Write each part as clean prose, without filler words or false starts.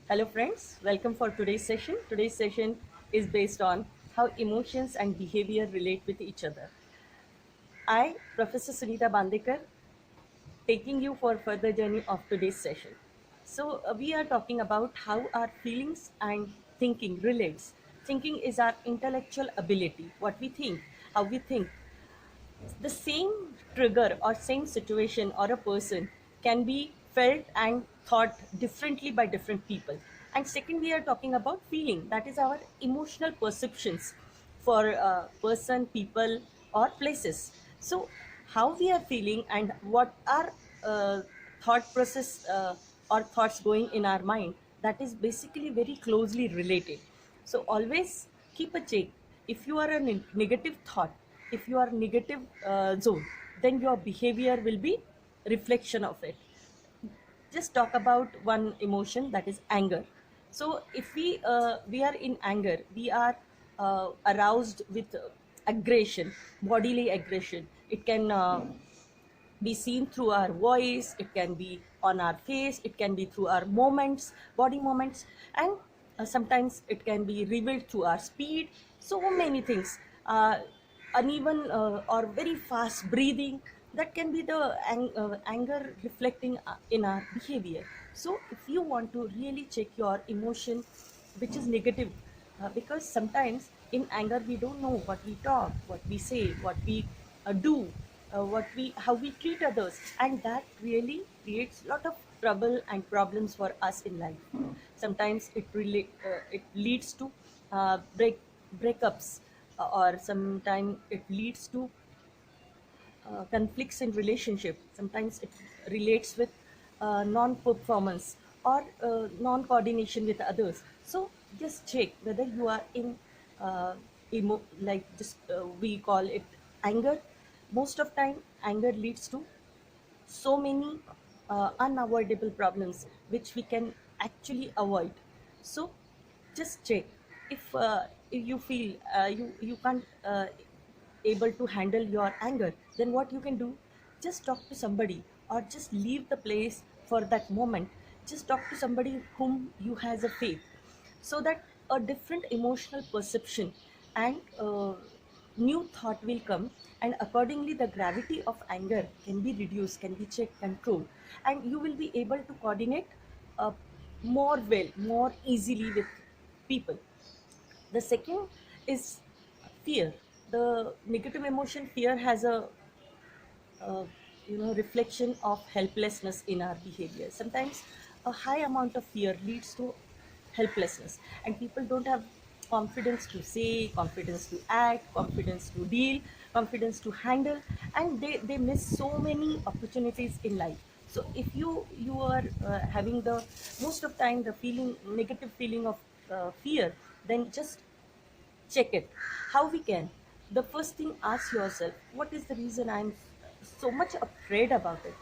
Hello, friends. Welcome for today's session. Today's session is based on how emotions and behavior relate with each other. I, Professor Sunita Bandekar, taking you for further journey of today's session. We are talking about how our feelings and thinking relates. Thinking is our intellectual ability, what we think, how we think. The same trigger or same situation or a person can be felt and thought differently by different people. And second, we are talking about feeling, that is our emotional perceptions for person, people, or places. So how we are feeling and what are thought process or thoughts going in our mind, that is basically very closely related. So always keep a check. If you are a negative thought, if you are negative zone, then your behavior will be reflection of it. Just talk about one emotion, that is anger. So if we are in anger, we are aroused with aggression, bodily aggression. It can be seen through our voice, it can be on our face, it can be through our movements, body movements, and sometimes it can be revealed through our speed. So many things, uneven or very fast breathing, that can be the anger reflecting in our behavior. So if you want to really check your emotion which is negative, because sometimes in anger we don't know what we talk, what we say, what we do, what we how we treat others, and that really creates a lot of trouble and problems for us in life. Sometimes it leads to breakups, or sometimes it leads to conflicts in relationship. Sometimes it relates with non-performance or non-coordination with others. So just check whether you are in like just we call it anger. Most of time anger leads to so many unavoidable problems which we can actually avoid. So just check. If you feel you can't able to handle your anger, then what you can do, just talk to somebody or just leave the place for that moment. Just talk to somebody whom you has a faith, so that a different emotional perception and new thought will come, and accordingly the gravity of anger can be reduced, can be checked, controlled, and you will be able to coordinate uh, more well, more easily with people. The second is fear. The negative emotion fear has a uh, reflection of helplessness in our behavior. Sometimes a high amount of fear leads to helplessness, and people don't have confidence to say, confidence to act, confidence to deal, confidence to handle, and they miss so many opportunities in life. So if you are having the most of time the feeling negative feeling of fear, then just check it. How we can? The first thing, ask yourself, what is the reason I'm so much afraid about it?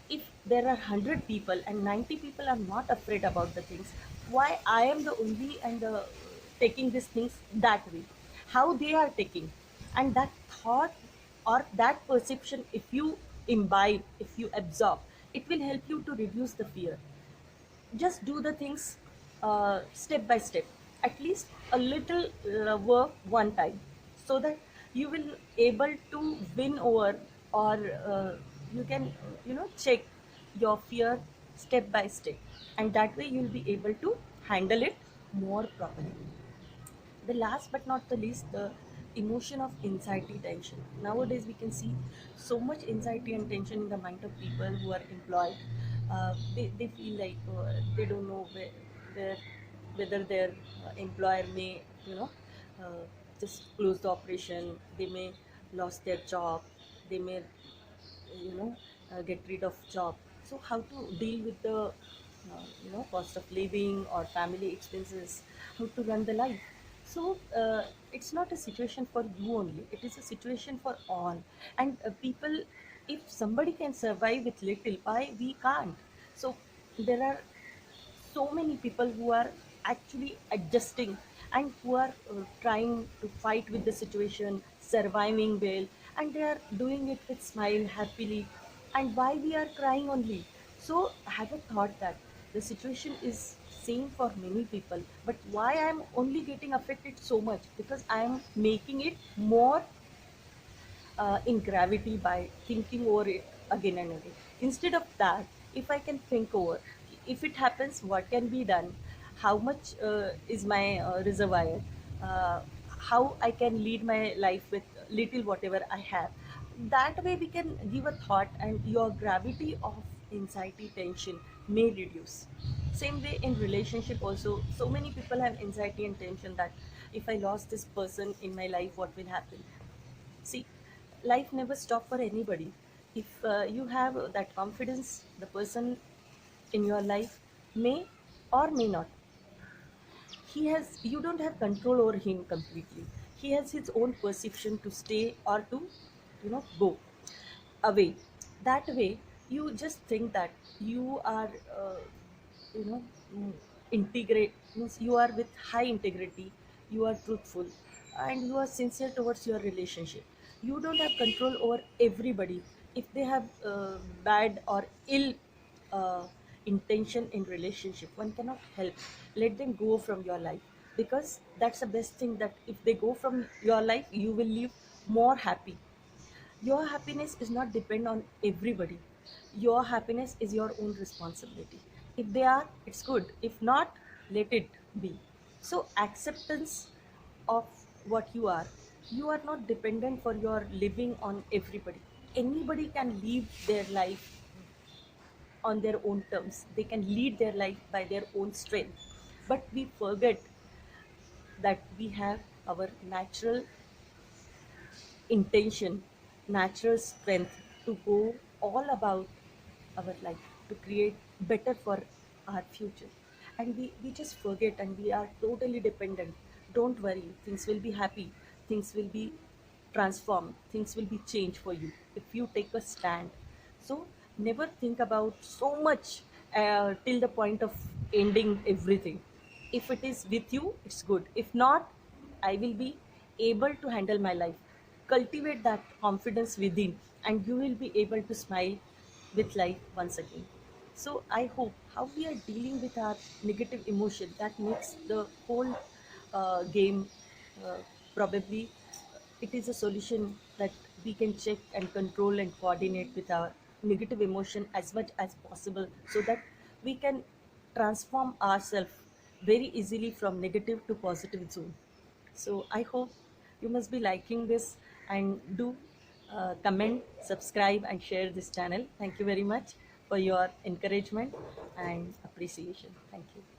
If there are 100 people and 90 people are not afraid about the things, why I am the only and taking these things that way? How they are taking? And that thought or that perception, if you imbibe, if you absorb, it will help you to reduce the fear. Just do the things step by step, at least a little work one time, so that you will able to win over, or you can check your fear step by step, and that way you will be able to handle it more properly. The last but not the least, the emotion of anxiety, tension. Nowadays we can see so much anxiety and tension in the mind of people who are employed. They feel like they don't know where whether their employer may uh, just close the operation, they may lost their job, they may get rid of job. So how to deal with the cost of living or family expenses, how to run the life. So it's not a situation for you only, it is a situation for all. And people, if somebody can survive with little, why we can't? So there are so many people who are actually adjusting, and who are trying to fight with the situation, surviving well, and they are doing it with smile happily. And why we are crying only? So have a thought that the situation is same for many people, but why I'm only getting affected so much? Because I'm making it more in gravity by thinking over it again and again. Instead of that, if I can think over, if it happens, what can be done, how much is my reservoir, uh, how I can lead my life with little whatever I have. That way, we can give a thought, and your gravity of anxiety, tension may reduce. Same way in relationship also, so many people have anxiety and tension that if I lost this person in my life, what will happen? See, life never stop for anybody. If you have that confidence, the person in your life may or may not. He has, you don't have control over him completely. He has his own perception to stay or to, go away. That way, you just think that you are, you know, mm, integrate, means you are with high integrity, you are truthful, and you are sincere towards your relationship. You don't have control over everybody. If they have bad or ill uh, intention in relationship, one cannot help. Let them go from your life, because that's the best thing, that if they go from your life, you will live more happy. Your happiness is not depend on everybody. Your happiness is your own responsibility. If they are, it's good. If not, let it be. So acceptance of what you are. You are not dependent for your living on everybody. Anybody can live their life on their own terms. They can lead their life by their own strength. But we forget that we have our natural intention, natural strength to go all about our life, to create better for our future. And we just forget, and we are totally dependent. Don't worry, things will be happy, things will be transformed, things will be changed for you if you take a stand. So never think about so much till the point of ending everything. If it is with you, it's good. If not, I will be able to handle my life. Cultivate that confidence within, and you will be able to smile with life once again. So, I hope how we are dealing with our negative emotion, that makes the whole game, uh, probably it is a solution that we can check and control and coordinate with our negative emotion as much as possible, so that we can transform ourselves very easily from negative to positive zone. So I hope you must be liking this, and do comment, subscribe, and share this channel. Thank you very much for your encouragement and appreciation. Thank you.